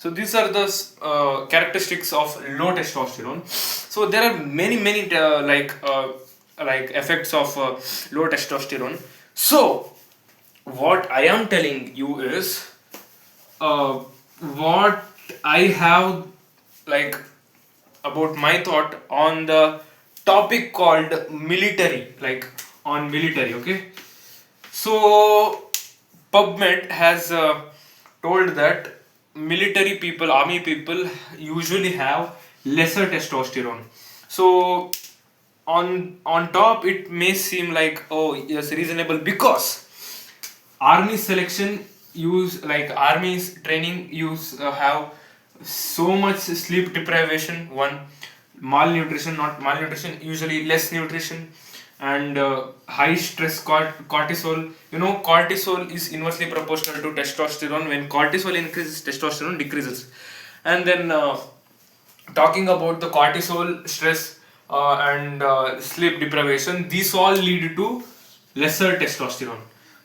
So these are the characteristics of low testosterone. So there are many like effects of low testosterone. So what I am telling you is uh, what I have like about my thought on the topic called military, like on military. Okay, so PubMed has told that military people, army people usually have lesser testosterone. So on top it may seem like, oh yes, reasonable, because army selection use, like army's training use have so much sleep deprivation, one malnutrition, not malnutrition, usually less nutrition, and high stress cortisol. You know, cortisol is inversely proportional to testosterone. When cortisol increases, testosterone decreases. And then talking about the cortisol, stress, and sleep deprivation, these all lead to lesser testosterone.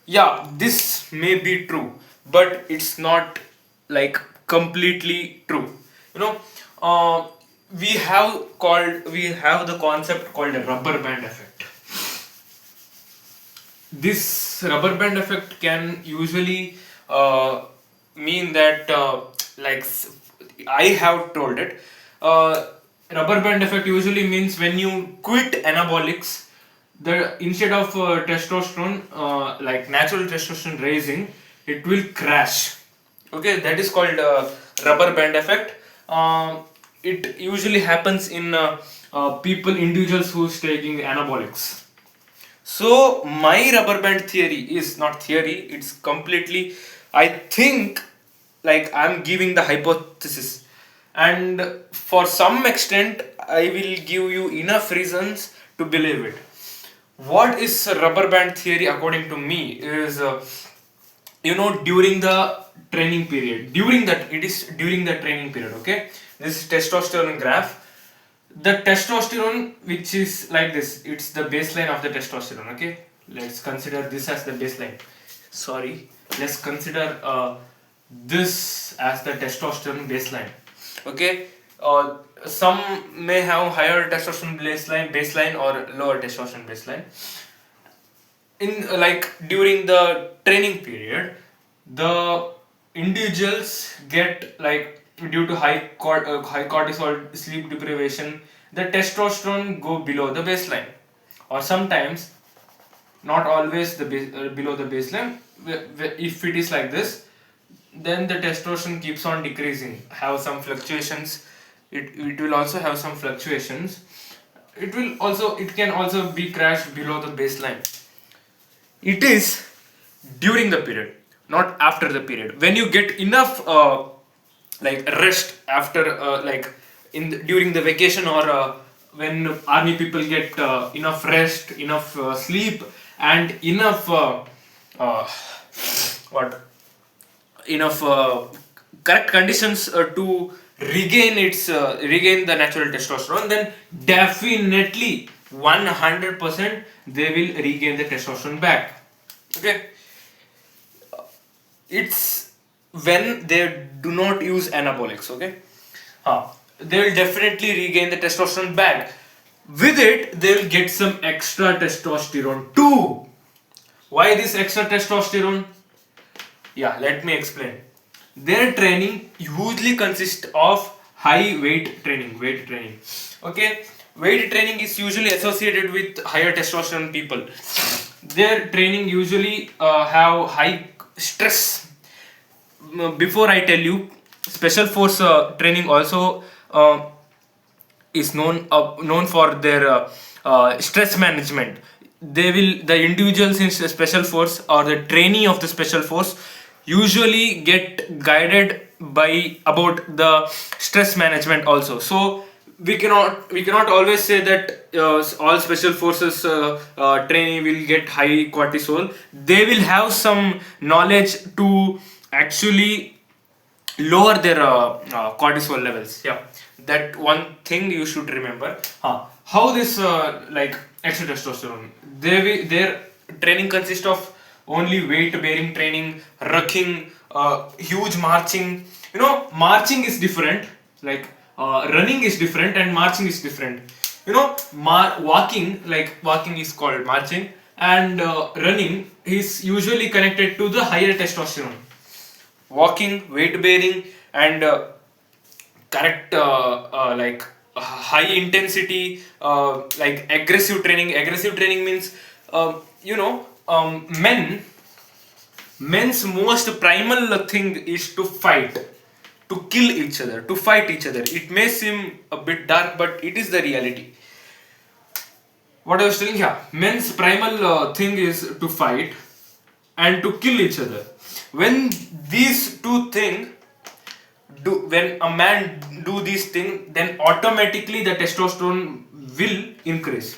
Yeah, this may be true, but it's not like completely true. You know, we have the concept called a rubber band effect. This rubber band effect can usually mean that like I have told it, rubber band effect usually means when you quit anabolics, the instead of testosterone, like natural testosterone raising, it will crash. Okay, that is called rubber band effect. It usually happens in individuals who's taking anabolics. So my rubber band theory is not theory, it's completely, I think, like I'm giving the hypothesis, and for some extent I will give you enough reasons to believe it. What is rubber band theory according to me is, during the training period, during the training period, okay, this is testosterone graph. The testosterone, which is like this, it's the baseline of the testosterone. Okay, let's consider this as the baseline. Sorry, let's consider this as the testosterone baseline. Okay, some may have higher testosterone baseline or lower testosterone baseline. In like during the training period, the individuals get, like, due to high cortisol, sleep deprivation, the testosterone go below the baseline, or sometimes not always below the baseline. If it is like this, then the testosterone keeps on decreasing, have some fluctuations. It will also have some fluctuations. It can also be crashed below the baseline. It is during the period, not after the period. When you get enough like rest after during the vacation, or when army people get enough rest, enough sleep, and enough what enough correct conditions to regain the natural testosterone, then definitely 100% they will regain the testosterone back. Okay, it's when they do not use anabolics. Okay, they will definitely regain the testosterone back. With it, they will get some extra testosterone too. Why this extra testosterone? Yeah, let me explain. Their training usually consists of high weight training. Okay, weight training is usually associated with higher testosterone people. Their training usually have high stress. Before I tell you, special force training also is known for their stress management. The individuals in special force, or the trainee of the special force, usually get guided by about the stress management also. So we cannot always say that all special forces trainee will get high cortisol. They will have some knowledge to actually lower their cortisol levels. Yeah, that one thing you should remember. How this like extra testosterone, their training consists of only weight bearing training, rucking, huge marching, Marching is different. Like running is different and marching is different. Walking, like walking is called marching, and running is usually connected to the higher testosterone. Walking, weight bearing, and correct like high intensity like aggressive training means you know men's most primal thing is to fight, to kill each other, to fight each other. It may seem a bit dark, but it is the reality. What I was telling, yeah, men's primal thing is to fight and to kill each other. When these two things when a man do these things, then automatically the testosterone will increase.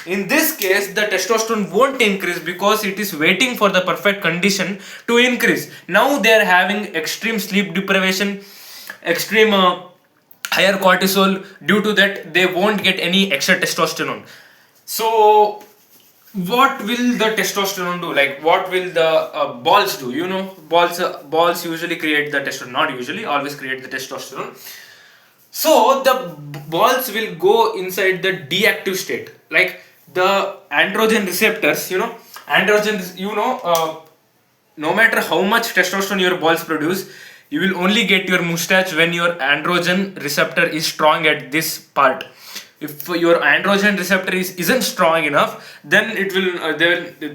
In this case, the testosterone won't increase because it is waiting for the perfect condition to increase. Now they are having extreme sleep deprivation, extreme higher cortisol. Due to that, they won't get any extra testosterone. So what will the testosterone do? Like what will the balls do? Balls usually create the testosterone, not usually, always create the testosterone. So the balls will go inside the deactive state. Like the androgen receptors, androgen, no matter how much testosterone your balls produce, you will only get your mustache when your androgen receptor is strong at this part. If your androgen receptor isn't strong enough, then it will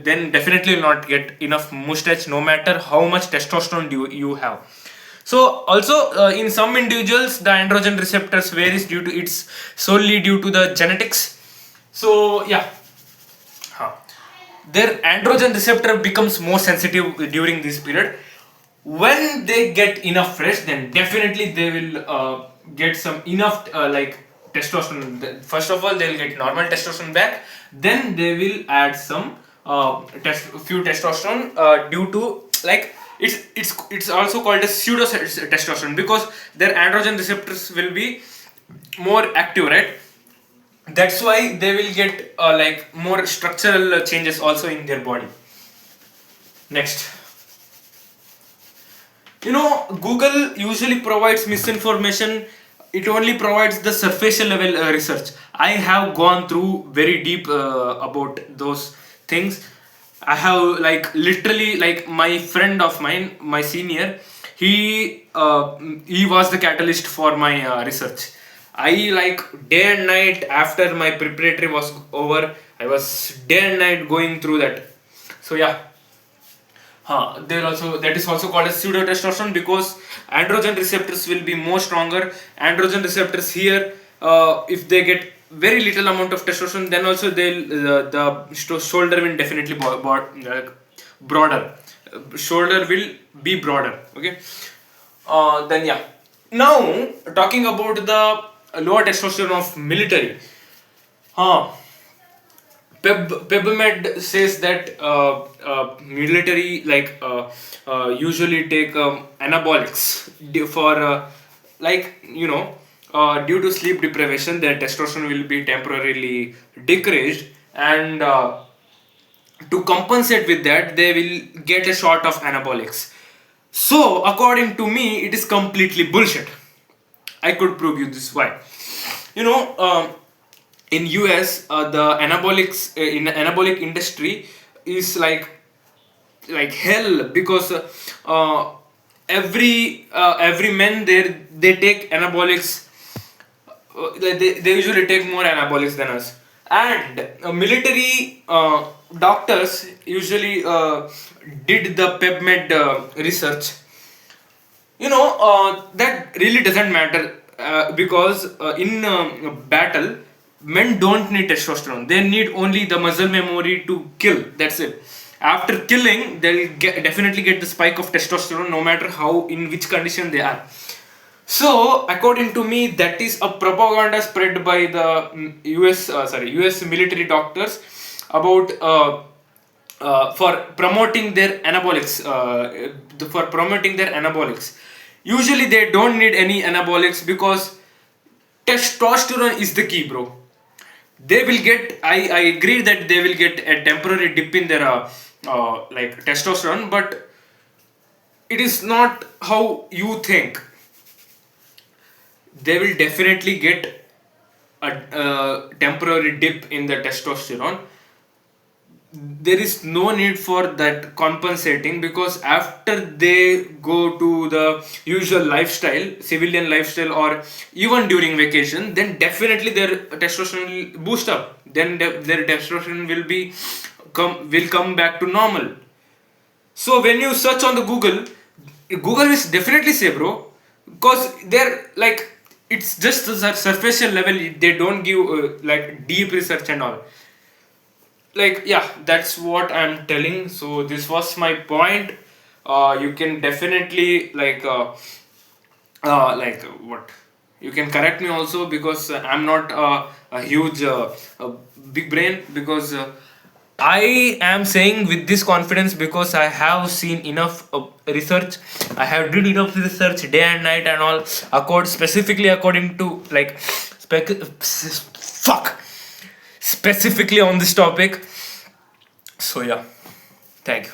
then definitely will not get enough mustache, no matter how much testosterone you have. So also in some individuals the androgen receptors varies due to it's solely due to the genetics. So yeah, their androgen receptor becomes more sensitive during this period. When they get enough rest, then definitely they will get some enough like testosterone. First of all, they will get normal testosterone back. Then they will add some few testosterone due to like it's also called as pseudo testosterone because their androgen receptors will be more active, right? That's why they will get like more structural changes also in their body. Next, Google usually provides misinformation. It only provides the superficial level research. I have gone through very deep about those things. I have like literally like my friend of mine, my senior, he was the catalyst for my research. I like day and night after my preparatory was over, I was day and night going through that. So yeah, there also that is also called as pseudo testosterone because androgen receptors will be more stronger. Androgen receptors here, if they get very little amount of testosterone, then also the shoulder will definitely broader. Shoulder will be broader. Okay. Then yeah. Now talking about the lower testosterone of military. Huh. PubMed says that military like usually take anabolics for like due to sleep deprivation their testosterone will be temporarily decreased, and to compensate with that they will get a shot of anabolics. So according to me it is completely bullshit. I could prove you this why. you know um, in US, the anabolics in anabolic industry is like hell because every men there they take anabolics. They usually take more anabolics than us, and military doctors usually did the PubMed research. That really doesn't matter because in battle men don't need testosterone, they need only the muscle memory to kill, that's it. After killing they'll definitely get the spike of testosterone no matter how in which condition they are. So according to me that is a propaganda spread by the US military doctors about for promoting their anabolics, usually they don't need any anabolics because testosterone is the key, bro. They will get, I agree that they will get a temporary dip in their like testosterone, but it is not how you think. they will definitely get a temporary dip in the testosterone. There is no need for that compensating, because after they go to the usual lifestyle, civilian lifestyle, or even during vacation, then definitely their testosterone will boost up, then their testosterone will come back to normal. So when you search on the Google is definitely say, bro, because they're like, it's just the superficial level. They don't give like deep research and all. Like, yeah, that's what I'm telling. So this was my point. You can definitely what, you can correct me also, because I'm not a huge big brain, because I am saying with this confidence because I have seen enough research. I have did enough research day and night and all, specifically according to like fuck, specifically on this topic. So yeah, thank you.